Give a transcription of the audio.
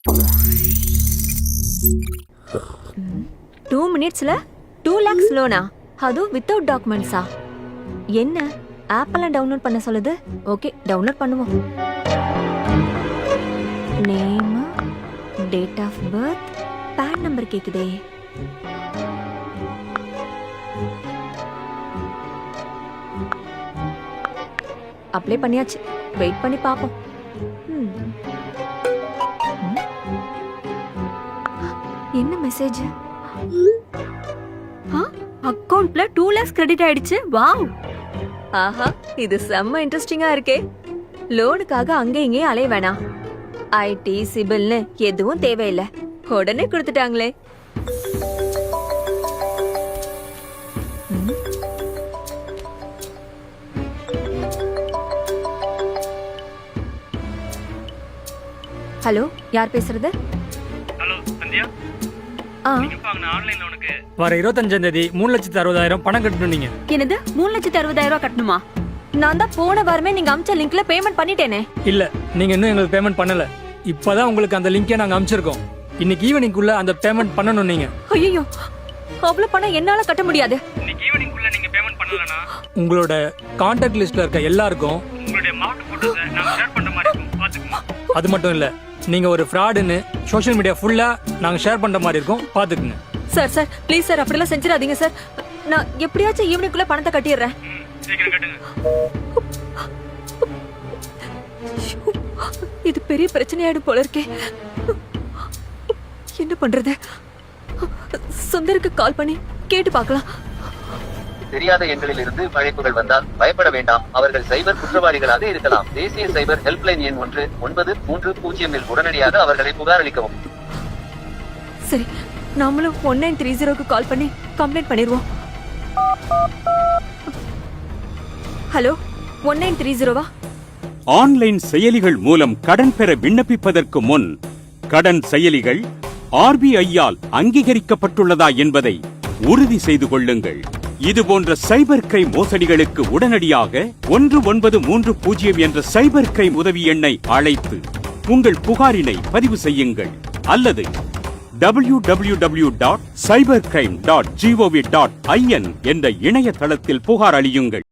2 minutesல 2 lakhs லோனா? அதுவும் without டாக்குமெண்ட்ஸா? என்ன ஆப்பெல்லாம் download பண்ண சொல்லுது? ஓகே, டவுன்லோட் பண்ணுவோம். Name, date of birth, PAN number கேக்குதே. அப்ளை பண்ணியாச்சு. வெயிட் பண்ணி பாப்போம். என்ன மெசேஜ்? அக்கவுண்ட்ல 2 lakhs கிரெடிட் ஆயிடுச்சு. வாவ்! ஆஹா, இது செம்ம இன்ட்ரெஸ்டிங்கா இருக்கே. லோனுக்காக அங்க இங்கே அலைய வேணாம். ஐடி சிபில்னு எதுவும் தேவையில்லை. உடனே கொடுத்துட்டாங்களே. ஹலோ, யார் பேசுறது? ஹலோ சந்தியா, நீங்க வாங்குன ஆன்லைன் லோனுக்கு வர 25ஆம் தேதி 3,60,000 பணம் கட்டணும். நீங்க என்னது 3,60,000 கட்டணுமா? நான் தான் போன வாரமே நீங்க அமிச்ச லிங்க்ல பேமெண்ட் பண்ணிட்டேனே. இல்ல, நீங்க இன்னும் எங்களுக்கு பேமெண்ட் பண்ணல. இப்பதான் உங்களுக்கு அந்த லிங்கை நாங்க அனுப்பிச்சிருக்கோம். இன்னைக்கு ஈவினிங்குள்ள அந்த பேமெண்ட் பண்ணணும். நீங்க ஐயோ, அவ்வளவு பணம் என்னால கட்ட முடியாது. இன்னைக்கு ஈவினிங்குள்ள நீங்க பேமெண்ட் பண்ணலனா உங்களோட கான்டாக்ட் லிஸ்ட்ல இருக்க எல்லாருக்கும் உங்களுடைய மார்க் போட்டோஸை நாங்க ஷேர் பண்ற மாதிரி இருக்கும். பாத்துக்கங்க. அது மட்டும் இல்ல, நீங்க ஒரு ஃப்ராடுன்னு சோஷியல் மீடியா ஃபுல்லா நாங்க ஷேர் பண்ற மாதிரி இருக்கும். பாத்துக்கங்க. சார் ப்ளீஸ் சார், அப்படிலாம் செஞ்சிடாதீங்க சார். நான் எப்படியாச்சும் ஈவினிங்குள்ள பணத்தை கட்டிடுறேன். சீக்கிரம் கட்டுங்க. இது பெரிய பிரச்சனையாயிடும் போல இருக்கே. என்ன பண்றது? சுந்தருக்கு கால் பண்ணி கேட்டு பார்க்கலாம். தெரியாத எண்களில் இருந்து அழைப்புகள் வந்தால் பயப்பட வேண்டாம். அவர்கள் சைபர் குற்றவாளிகளாக இருக்கலாம். தேசிய சைபர் ஹெல்ப்லைன் எண் 1930 உடனடியாக அவர்களை புகாரளிக்கவும். சரி, நாமளும் 1930க்கு கால் பண்ணி கம்ப்ளைண்ட் பண்ணிடுவோம். ஹலோ, 1930வா? ஆன்லைன் செயலிகள் மூலம் கடன் பெற விண்ணப்பிப்பதற்கு முன் கடன் செயலிகள் RBI-யால் அங்கீகரிக்கப்பட்டுள்ளதா என்பதை உறுதி செய்து கொள்ளுங்கள். இதுபோன்ற சைபர் கிரைம் மோசடிகளுக்கு உடனடியாக 1930 என்ற சைபர் கிரைம் உதவி எண்ணை அழைத்து உங்கள் புகாரினை பதிவு செய்யுங்கள். அல்லது www.cybercrime.gov.in என்ற இணையதளத்தில் புகார் அளியுங்கள்.